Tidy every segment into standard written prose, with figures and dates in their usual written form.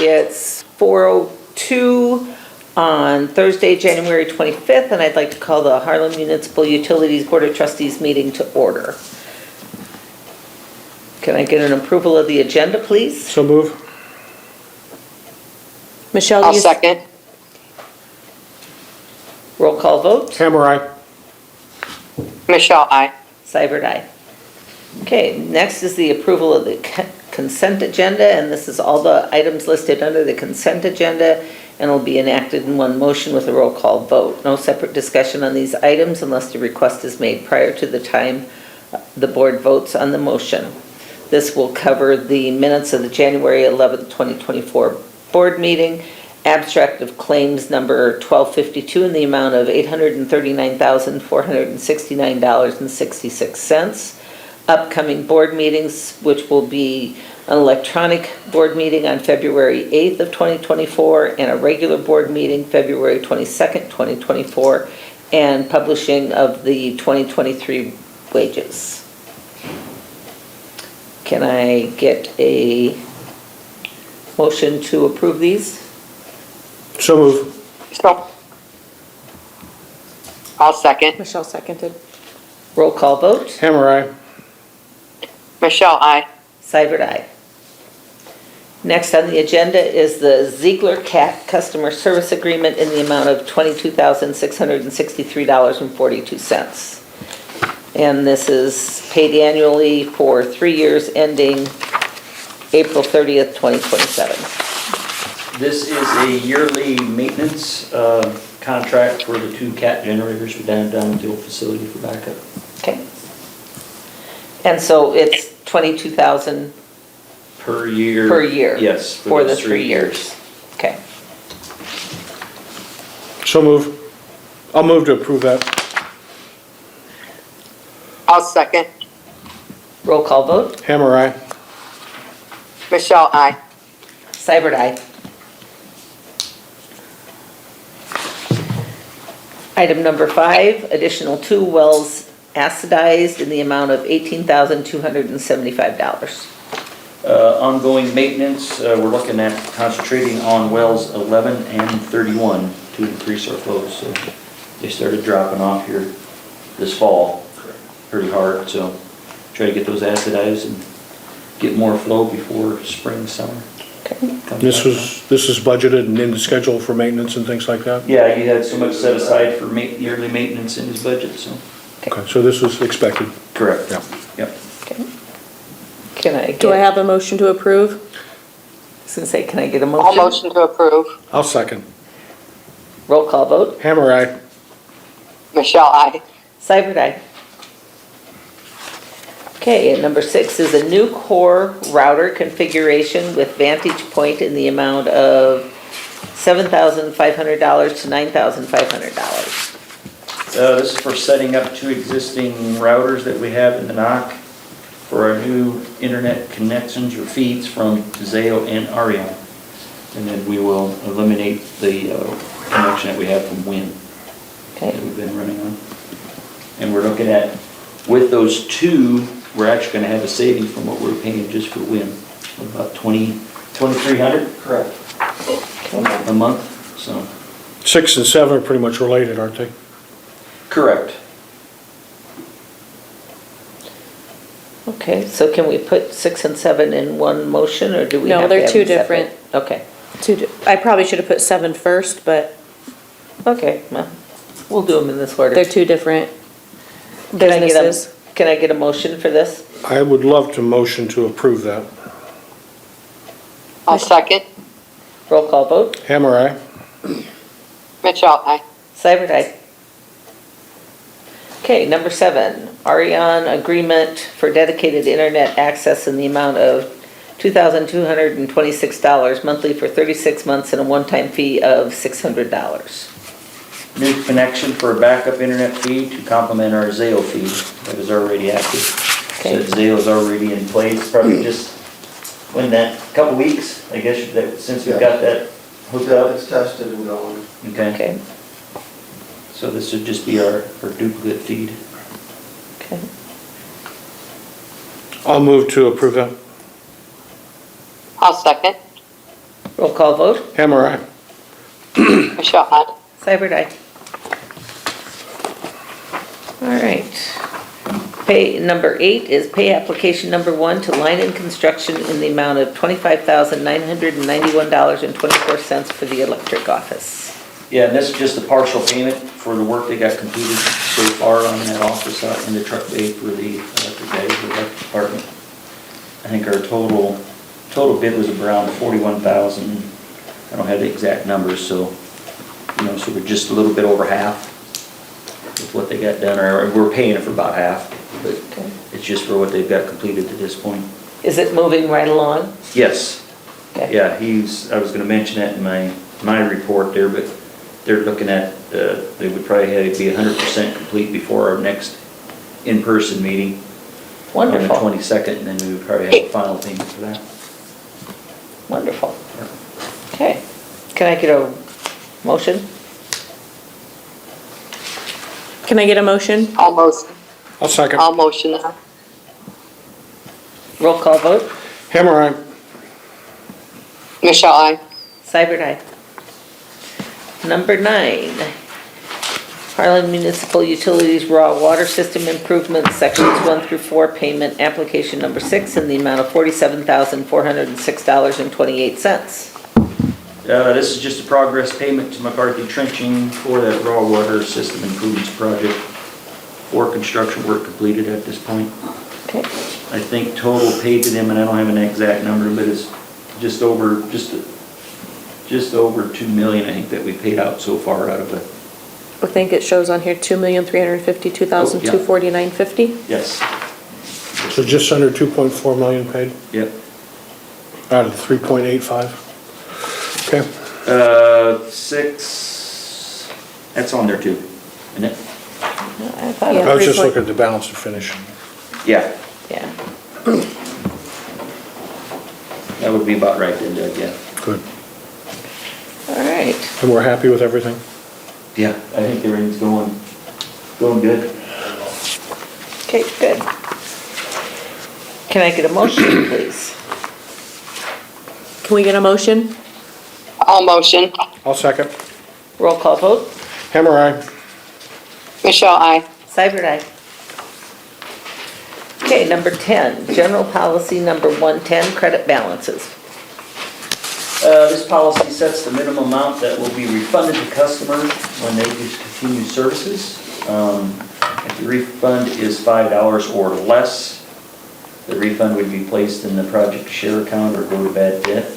It's 4:02 on Thursday, January 25th, and I'd like to call the Harlan Municipal Utilities Board of Trustees meeting to order. Can I get an approval of the agenda, please? So move. Michelle, I'll second. Roll call vote. Hammer, aye. Michelle, aye. Seibert, aye. Okay, next is the approval of the consent agenda, and this is all the items listed under the consent agenda and will be enacted in one motion with a roll call vote. No separate discussion on these items unless the request is made prior to the time the board votes on the motion. This will cover the minutes of the January 11th, 2024 board meeting, abstract of claims number 1252 in the amount of $839,469.66. Upcoming board meetings, which will be an electronic board meeting on February 8th of 2024 and a regular board meeting February 22nd, 2024, and publishing of the 2023 wages. Can I get a motion to approve these? So move. So, I'll second. Michelle seconded. Roll call vote. Hammer, aye. Michelle, aye. Seibert, aye. Next on the agenda is the Ziegler Cat Customer Service Agreement in the amount of $22,663.42. And this is paid annually for 3 years ending April 30th, 2027. This is a yearly maintenance contract for the 2 cat generators we're down at the old facility for backup. Okay. And so it's $22,000 Per year. per year? Yes. For the those 3 years. Okay. So move. I'll move to approve that. I'll second. Roll call vote. Hammer, aye. Michelle, aye. Seibert, aye. Item number 5, additional 2 wells acidized in the amount of $18,275. Ongoing maintenance, we're looking at concentrating on wells 11 and 31 to increase our flows. So they started dropping off here this fall pretty hard, so try to get those acidized and get more flow before spring, summer. This is budgeted and in the schedule for maintenance and things like that? Yeah, you had so much set aside for yearly maintenance in his budget, so. Okay, so this was expected? Correct. Yeah. Yep. Okay. Can I get? Do I have a motion to approve? I was gonna say, can I get a I'll motion? motion to approve. I'll second. Roll call vote. Hammer, aye. Michelle, aye. Seibert, aye. Okay, and number 6 is a new core router configuration with Vantage Point in the amount of $7,500 to $9,500. This is for setting up 2 existing routers that we have in the NOC for our new internet connections or feeds from Zayo and Arion. And then we will eliminate the connection that we have from WIN that we've been running on. And we're looking at, with those 2, we're actually going to have a savings from what we're paying just for WIN, about $2,300. Correct. A month, so. 6 and 7 are pretty much related, aren't they? Correct. Okay, so can we put 6 and 7 in one motion, or do we No, have to they're have two them separate? different. Okay, I probably should have put 7 first, but okay, well, we'll do them in this order. they're 2 different Can I get a- businesses. Can I get a motion for this? I would love to motion to approve that. I'll second. Roll call vote. Hammer, aye. Michelle, aye. Seibert, aye. Okay, number 7, Arion agreement for dedicated internet access in the amount of $2,226 monthly for 36 months and a one-time fee of $600. New connection for a backup internet feed to complement our Zayo feed that is already active. Okay. So Zayo is already in place, probably just, when that, couple weeks, I guess, that since we've got that hooked Yeah, up. it's tested and going. Okay, Okay, so this would just be our duplicate feed. okay. I'll move to approve that. I'll second. Roll call vote. Hammer, aye. Michelle, aye. Seibert, aye. All right. Pay, number 8 is pay application number 1 to Line and Construction in the amount of $25,991.24 for the electric office. Yeah, and this is just a partial payment for the work they got completed so far on that office out in the truck bay for the electric guys, the electric department. I think our total bid was around 41,000. I don't have the exact numbers, so, so we're just a little bit over half with what they got done, or we're paying it for about half, but it's just for what they've got completed to this point. Is it moving right along? Yes. Okay. Yeah, I was gonna mention that in my report there, but they're looking at, they would probably have to be 100% complete before our next in-person meeting. Wonderful. On the 22nd, and then we would probably have a final payment for that. Wonderful. Okay. Can I get a motion? Can I get a motion? I'll motion. I'll second. I'll motion that. Roll call vote. Hammer, aye. Michelle, aye. Seibert, aye. Number 9, Harlan Municipal Utilities Raw Water System Improvements, Sections 1 through 4, payment application number 6 in the amount of $47,406.28. This is just a progress payment to McCarthy Trenching for that raw water system improvements project. 4 construction work completed at this point. Okay. I think total paid to them, and I don't have an exact number, but it's just over 2 million, I think, that we paid out so far out of it. I think it shows on here $2,352,249.50. Yes. So just under 2.4 million paid Yep. out of 3.85. Okay. 6, that's on there too, isn't it? I thought, Yeah. I was just 3 looking at the balance to finish. Yeah, yeah. that would be about right then, Doug, yeah. Good. All right. And we're happy with everything? Yeah, I think everything's going good. Okay, good. Can I get a motion, please? Can we get a motion? I'll motion. I'll second. Roll call vote. Hammer, aye. Michelle, aye. Seibert, aye. Okay, number 10, general policy number 110, credit balances. This policy sets the minimum amount that will be refunded to customers when they discontinue services. If the refund is $5 or less, the refund would be placed in the project share account or go to bad debt.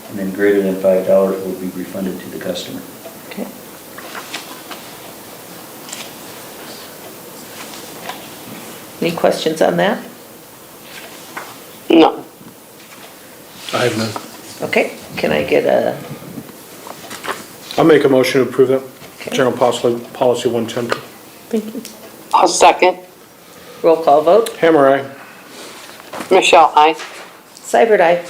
And then greater than $5 will be refunded to the customer. Okay. Any questions on that? No. I have none. Okay, can I get a, I'll make a motion to approve that. Okay. General policy 110. Thank you. I'll second. roll call vote? Hammer, aye. Michelle, aye. Seibert, aye.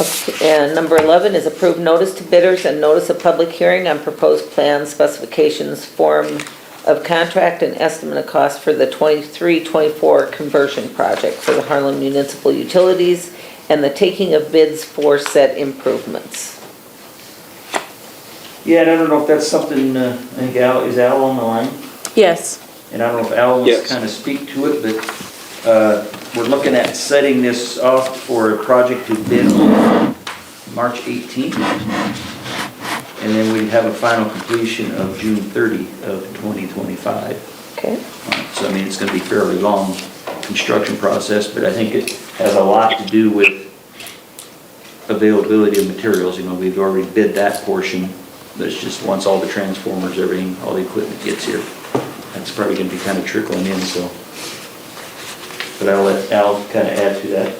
Okay, and number 11 is approved notice to bidders and notice of public hearing on proposed plans, specifications, form of contract, and estimate of cost for the 23-24 conversion project for the Harlan Municipal Utilities and the taking of bids for said improvements. Yeah, and I don't know if that's something, I think is Al on the line? Yes. And I don't know if Al wants to Yes. kind of speak to it, but we're looking at setting this off for a project to bid on March 18th. And then we have a final completion of June 30 of 2025. Okay, So I mean, it's going to be a fairly long construction process, but I think it has a lot to do with availability of materials. You know, we've already bid that portion, but it's just once all the transformers, everything, all the equipment gets here, that's probably going to be kind of trickling in, so. But I'll let Al kind of add to that.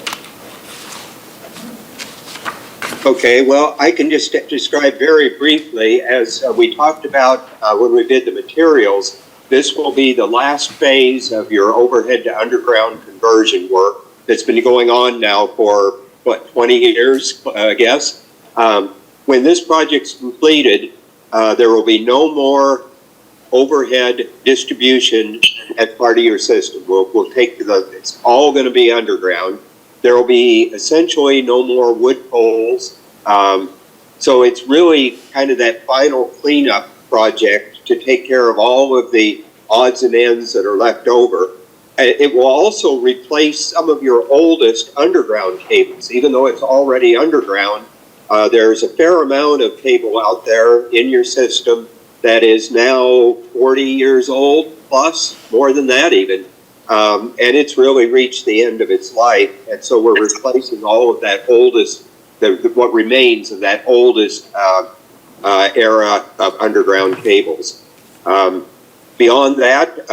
Okay, well, I can just describe very briefly, as we talked about when we did the materials, this will be the last phase of your overhead to underground conversion work that's been going on now for, 20 years, I guess. When this project's completed, there will be no more overhead distribution as part of your system. We'll take it's all going to be underground. There will be essentially no more wood poles. So it's really kind of that final cleanup project to take care of all of the odds and ends that are left over. It will also replace some of your oldest underground cables, even though it's already underground. There's a fair amount of cable out there in your system that is now 40 years old plus, more than that even. And it's really reached the end of its life. And so we're replacing all of that oldest, what remains of that oldest era of underground cables. Beyond that,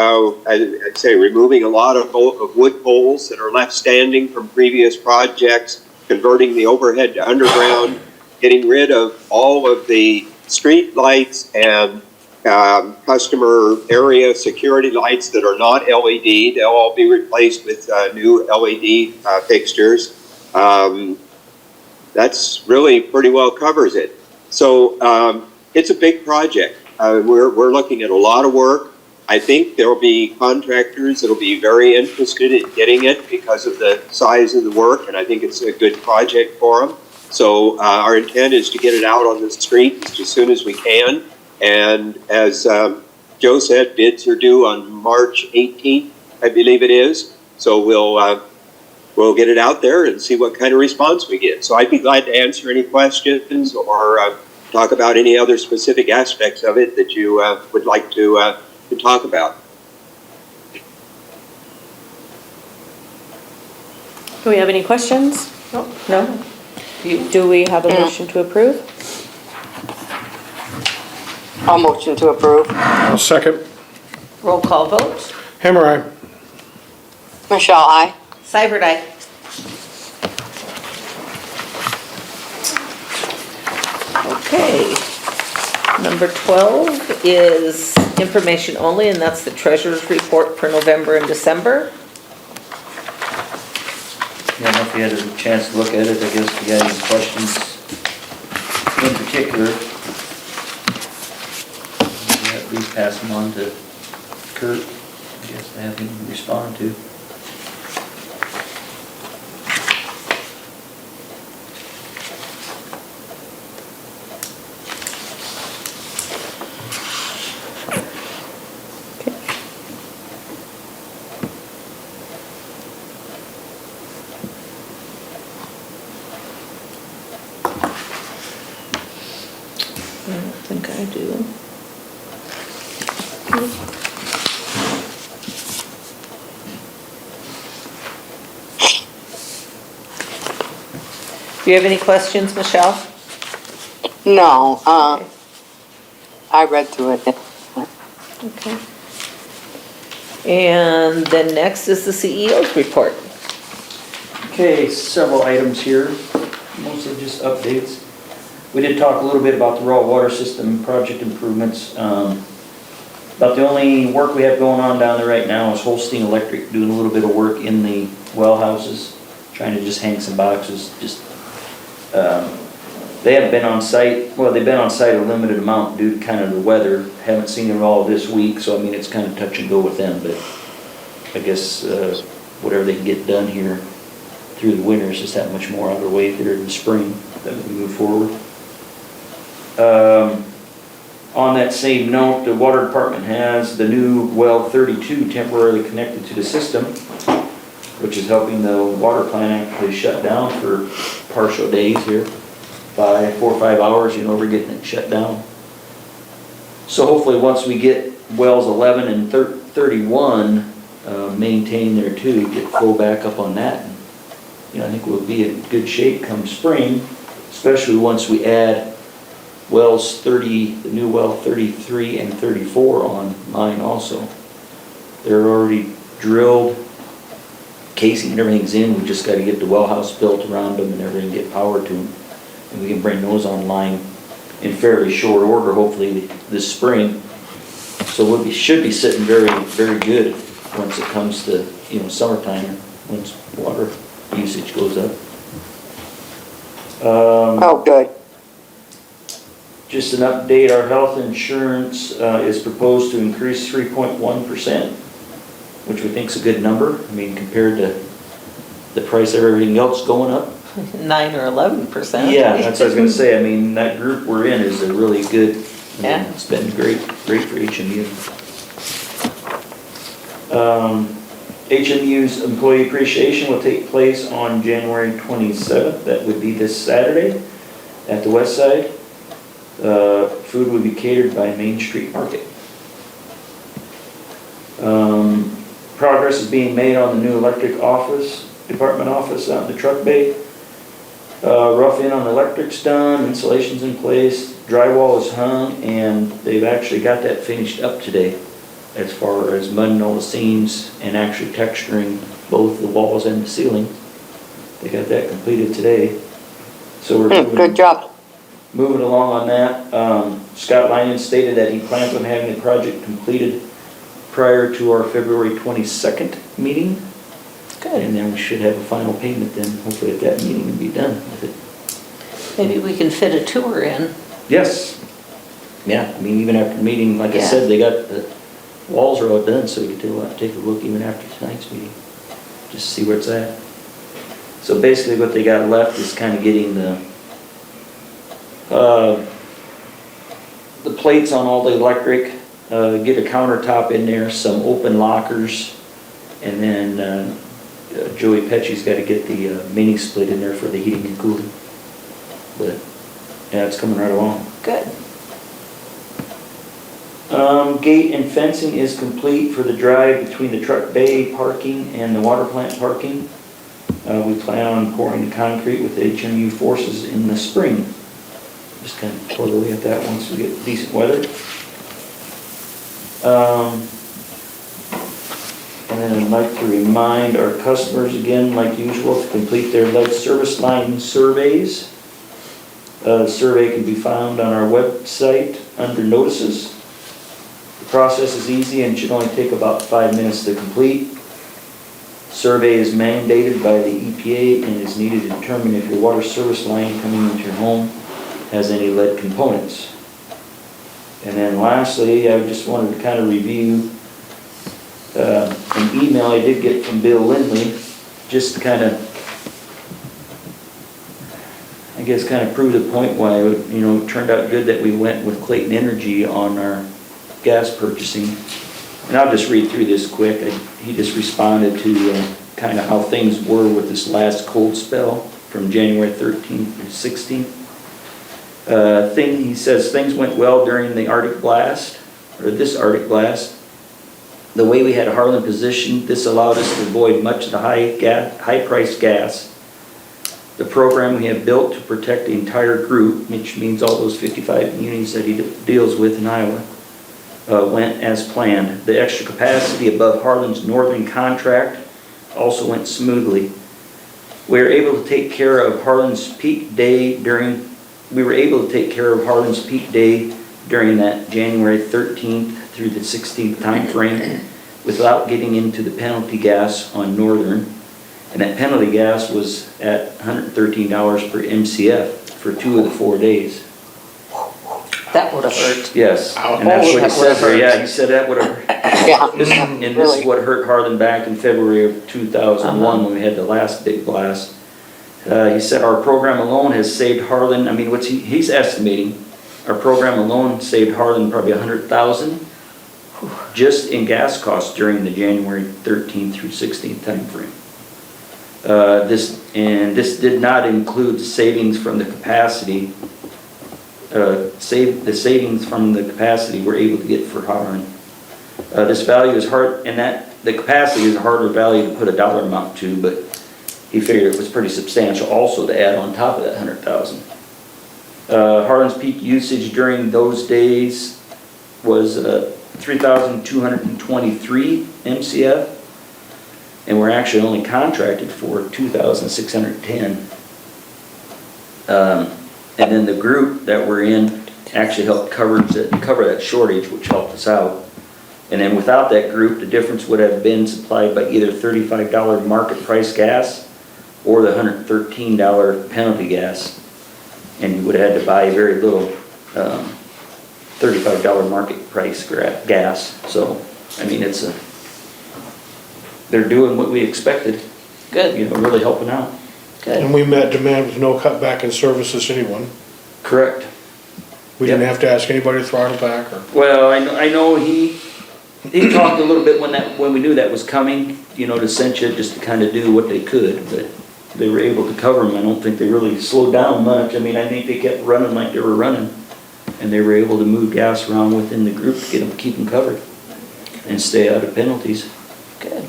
I'd say removing a lot of wood poles that are left standing from previous projects, converting the overhead to underground, getting rid of all of the street lights and customer area security lights that are not LED. They'll all be replaced with new LED fixtures. That's really pretty well covers it. So it's a big project. We're looking at a lot of work. I think there will be contractors that will be very interested in getting it because of the size of the work, and I think it's a good project for them. So our intent is to get it out on the street as soon as we can. And as Joe said, bids are due on March 18th, I believe it is. So we'll get it out there and see what kind of response we get. So I'd be glad to answer any questions or talk about any other specific aspects of it that you would like to talk about. Do we have any questions? No? Do we have a motion to approve? I'll motion to approve. I'll second. Roll call vote. Hammer, aye. Michelle, aye. Seibert, aye. Okay. Number 12 is information only, and that's the treasurer's report for November and December. I don't know if you had a chance to look at it. I guess if you had any questions in particular, at least pass them on to Kurt. I guess to have him respond to. I don't think I do. Do you have any questions, Michelle? No, I read through it. Okay. And then next is the CEO's report. Okay, several items here, mostly just updates. We did talk a little bit about the raw water system project improvements. About the only work we have going on down there right now is Holstein Electric doing a little bit of work in the well houses, trying to just hang some boxes. They haven't been on site, well, they've been on site a limited amount due to kind of the weather. Haven't seen them all this week, so I mean, it's kind of touch and go with them, but I guess whatever they can get done here through the winter is just that much more on their way there in the spring that we move forward. On that same note, the water department has the new well 32 temporarily connected to the system, which is helping the water plant actually shut down for partial days here. 4 or 5 hours, you know, we're getting it shut down. So hopefully once we get wells 11 and 31 maintained there too, get flow back up on that. And, you know, I think we'll be in good shape come spring, especially once we add wells 30, the new well 33 and 34 online also. They're already drilled, casing and everything's in. We just got to get the well house built around them and everything, get power to them. And we can bring those online in fairly short order, hopefully this spring. So should be sitting very, very good once it comes to, you know, summertime, once water usage goes up. Oh, good. Just an update, our health insurance is proposed to increase 3.1%, which we think is a good number. I mean, compared to the price of everything else going up. 9 or 11%. Yeah, that's what I was gonna say. I mean, that group we're in is a really good, I mean, Yeah. it's been great for HMU. HMU's employee appreciation will take place on January 27th. That would be this Saturday at the west side. Food will be catered by Main Street Market. Progress is being made on the new electric department office out in the truck bay. Rough in on the electric's done, insulation's in place, drywall is hung, and they've actually got that finished up today as far as mudding all the seams and actually texturing both the walls and the ceiling. They got that completed today. So we're Good job. moving along on that. Scott Lyons stated that he plans on having the project completed prior to our February 22nd meeting. Good. And then we should have a final payment then, hopefully at that meeting and be done with it. Maybe we can fit a tour in. Yes. Yeah, I mean, even after the meeting, like I Yeah. said, they got the walls are all done, so we could take a look even after tonight's meeting, just to see where it's at. So basically what they got left is kind of getting the plates on all the electric, get a countertop in there, some open lockers, and then Joey Petchy's got to get the mini split in there for the heating and cooling. But, yeah, it's coming right along. Good. Gate and fencing is complete for the drive between the truck bay parking and the water plant parking. We plan on pouring the concrete with HMU forces in the spring. Just kind of plug away at that once we get decent weather. And then I'd like to remind our customers again, like usual, to complete their lead service line surveys. The survey can be found on our website under notices. The process is easy and should only take about 5 minutes to complete. Survey is mandated by the EPA and is needed to determine if your water service line coming into your home has any lead components. And then lastly, I just wanted to kind of review an email I did get from Bill Lindley, just to kind of, I guess, kind of prove the point why, it turned out good that we went with Clayton Energy on our gas purchasing. And I'll just read through this quick. He just responded to kind of how things were with this last cold spell from January 13th through 16th. He says things went well during the Arctic blast, or this Arctic blast. The way we had Harlan positioned, this allowed us to avoid much of the high-priced gas. The program we have built to protect the entire group, which means all those 55 communities that he deals with in Iowa, went as planned. The extra capacity above Harlan's northern contract also went smoothly. We were able to take care of Harlan's peak day during that January 13th through the 16th time frame without getting into the penalty gas on northern. And that penalty gas was at $113 per MCF for 2 of the 4 days. That would have hurt. Yes, and that's what he said there. Yeah, he said that would have hurt. Yeah. And this is what hurt Harlan back in February of 2001 when we had the last big blast. He said our program alone has saved Harlan, he's estimating, our program alone saved Harlan probably $100,000 just in gas costs during the January 13th through 16th time frame. This did not include savings from the capacity. The savings from the capacity we're able to get for Harlan. This value is hard, and the capacity is a harder value to put a dollar amount to, but he figured it was pretty substantial also to add on top of that $100,000. Harlan's peak usage during those days was 3,223 MCF, and we're actually only contracted for 2,610. And then the group that we're in actually helped cover that shortage, which helped us out. And then without that group, the difference would have been supplied by either $35 market price gas or the $113 penalty gas. And you would have had to buy very little $35 market price gas. So, they're doing what we expected. Good, really helping out. And good. we met demand with no cutback in services to anyone. Correct. We didn't Yep. have to ask anybody to throttle back or, Well, I know he talked a little bit when we knew that was coming, to Sencha, just to kind of do what they could, but they were able to cover them. I don't think they really slowed down much. I mean, I think they kept running like they were running, and they were able to move gas around within the group to keep them covered and stay out of penalties, Good.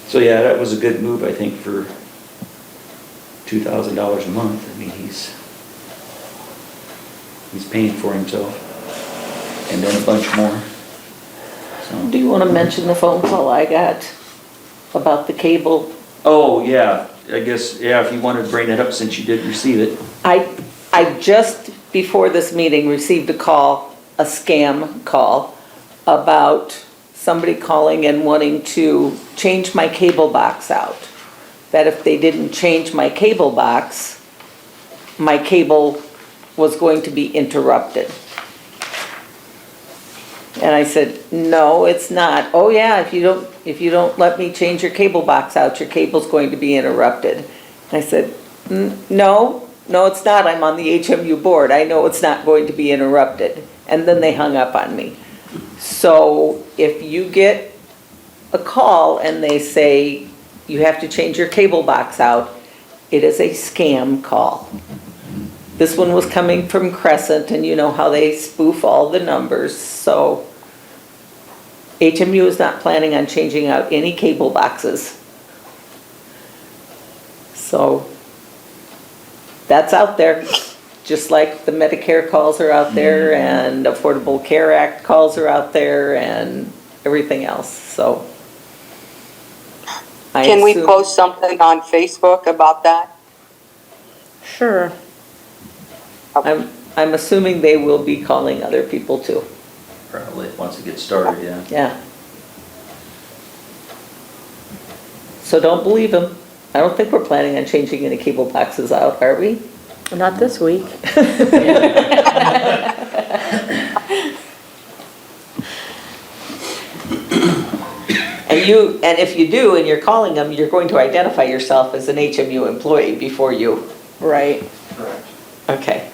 so yeah, that was a good move, I think, for $2,000 a month. I mean, he's paying for himself, and then a bunch more, so. Do you want to mention the phone call I got about the cable? Oh, yeah, I guess, yeah, if you wanted to bring that up since you did receive it. I just, before this meeting, received a call, a scam call, about somebody calling and wanting to change my cable box out. That if they didn't change my cable box, my cable was going to be interrupted. And I said, no, it's not. Oh yeah, if you don't let me change your cable box out, your cable's going to be interrupted. And I said, no, it's not. I'm on the HMU board. I know it's not going to be interrupted. And then they hung up on me. So if you get a call and they say you have to change your cable box out, it is a scam call. This one was coming from Crescent, and you know how they spoof all the numbers, so HMU is not planning on changing out any cable boxes. So that's out there, just like the Medicare calls are out there, and Affordable Care Act calls are out there, and everything else, so. I Can we assume- post something on Facebook about that? Sure. I'm assuming they will be calling other people too. Probably, once it gets started, yeah. Yeah. So don't believe them. I don't think we're planning on changing any cable boxes out, are we? Not this week. And if you do and you're calling them, you're going to identify yourself as an HMU employee before you. Right. Correct. Okay.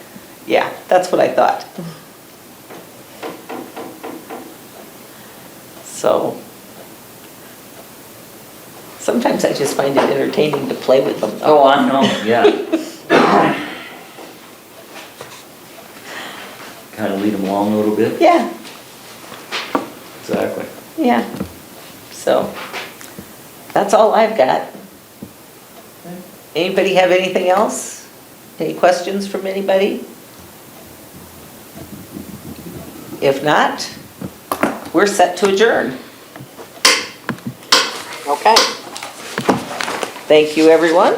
Yeah, that's what I thought. So sometimes I just find it entertaining to play with them. Oh, I know, yeah. Kind of lead them along a little bit. Yeah, Exactly. yeah. So that's all I've got. Anybody have anything else? Any questions from anybody? If not, we're set to adjourn. Okay. Thank you, everyone.